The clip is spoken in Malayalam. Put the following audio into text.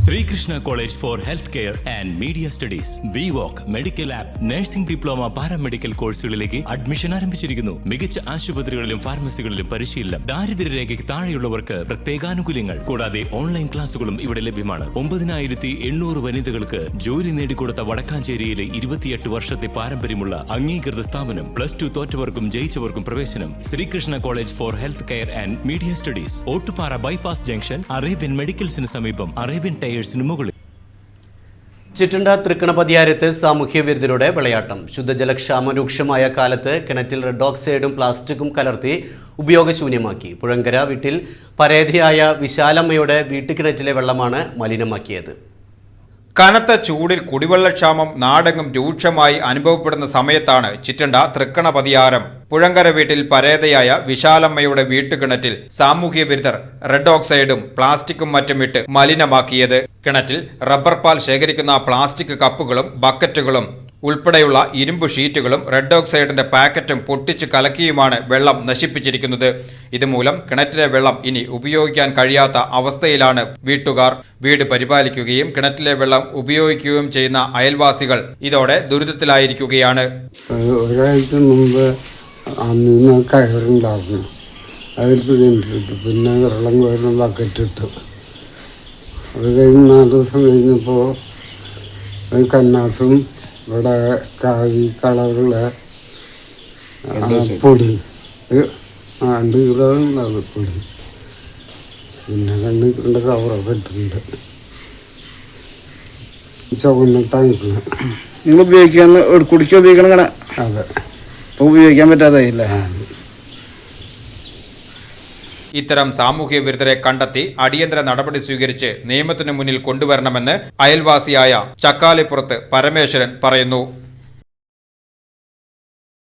Sreekrishna college for health care and media studies വിവോക് മെഡിക്കൽ ആപ്പ് നഴ്സിംഗ് ഡിപ്ലോമ പാരാമെഡിക്കൽ കോഴ്സുകളിലേക്ക് അഡ്മിഷൻ ആരംഭിച്ചിരിക്കുന്നു. മികച്ച ആശുപത്രികളിലും ഫാർമസികളിലും പരിശീലനം. ദാരിദ്ര്യരേഖയ്ക്ക് താഴെയുള്ളവർക്ക് പ്രത്യേകാനുകൂല്യങ്ങൾ. കൂടാതെ ഓൺലൈൻ ക്ലാസുകളും ഇവിടെ ലഭ്യമാണ്. 9800 വനിതകൾക്ക് ജോലി നേടിക്കൊടുത്ത വടക്കാഞ്ചേരിയിലെ 28 വർഷത്തെ പാരമ്പര്യമുള്ള അംഗീകൃത സ്ഥാപനം. +2 തോറ്റവർക്കും ജയിച്ചവർക്കും പ്രവേശനം. Sreekrishna college for health care and media studies, Ottupara bypass junction, Arabian മെഡിക്കൽസിന് സമീപം, അറേബ്യൻ ടയേഴ്സിന് മുകളിൽ. ചിറ്റണ്ട തൃക്കണപതിയാരത്ത് സാമൂഹ്യ വിരുദ്ധരുടെ വിളയാട്ടം. ശുദ്ധജലക്ഷാമം രൂക്ഷമായ കാലത്ത് കിണറ്റിൽ റെഡ് ഓക്സൈഡും പ്ലാസ്റ്റിക്കും കലർത്തി ഉപയോഗശൂന്യമാക്കി. പുഴങ്കര വീട്ടിൽ പരേതയായ വിശാലമ്മയുടെ വീട്ടുകിണറ്റിലെ വെള്ളമാണ് മലിനമാക്കിയത്. കനത്ത ചൂടിൽ കുടിവെള്ളക്ഷാമം നാടെങ്ങും രൂക്ഷമായി അനുഭവപ്പെടുന്ന സമയത്താണ് ചിറ്റണ്ട തൃക്കണപതിയാരം പുഴങ്കര വീട്ടിൽ പരേതയായ വിശാലമ്മയുടെ വീട്ടുകിണറ്റിൽ സാമൂഹ്യ വിരുദ്ധർ റെഡ് ഓക്സൈഡും പ്ലാസ്റ്റിക്കും മറ്റുമിട്ട് മലിനമാക്കിയത്. കിണറ്റിൽ റബ്ബർ പാൽ ശേഖരിക്കുന്ന പ്ലാസ്റ്റിക് കപ്പുകളും ബക്കറ്റുകളും ഉൾപ്പെടെയുള്ള ഇരുമ്പ് ഷീറ്റുകളും റെഡ് ഓക്സൈഡിന്റെ പാക്കറ്റും പൊട്ടിച്ചു കലക്കിയുമാണ് വെള്ളം നശിപ്പിച്ചിരിക്കുന്നത്. ഇതുമൂലം കിണറ്റിലെ വെള്ളം ഇനി ഉപയോഗിക്കാൻ കഴിയാത്ത അവസ്ഥയിലാണ് വീട്ടുകാർ. വീട് പരിപാലിക്കുകയും കിണറ്റിലെ വെള്ളം ഉപയോഗിക്കുകയും ചെയ്യുന്ന അയൽവാസികൾ ഇതോടെ ദുരിതത്തിലായിരിക്കുകയാണ്. ഒരാഴ്ച മുമ്പ് അന്ന് കയറുണ്ടായിരുന്നു, അതിൽ പിടിച്ചിട്ട് പിന്നെ വെള്ളം കോരുന്ന ബക്കറ്റിട്ട്. അത് കഴിഞ്ഞ് 4 ദിവസം കഴിഞ്ഞപ്പോൾ കന്നാസും ഇവിടെ കാവി കളറുള്ള പൊടി 2 കിലോ ഉണ്ടാവും പൊടി. പിന്നെ കണ്ണിൻ്റെ കവറൊക്കെ ഇട്ടിട്ടുണ്ട്. ചുവന്ന ടാങ്കിന് നിങ്ങൾ ഉപയോഗിക്കാൻ കുടിക്കാൻ ഉപയോഗിക്കണം കണ. അതെ, ഇപ്പോൾ ഉപയോഗിക്കാൻ പറ്റാതായില്ല. ഇത്തരം സാമൂഹ്യ വിരുദ്ധരെ കണ്ടെത്തി അടിയന്തര നടപടി സ്വീകരിച്ച് നിയമത്തിനു മുന്നിൽ കൊണ്ടുവരണമെന്ന് അയൽവാസിയായ ചക്കാലിപ്പുറത്ത് പരമേശ്വരൻ പറയുന്നു.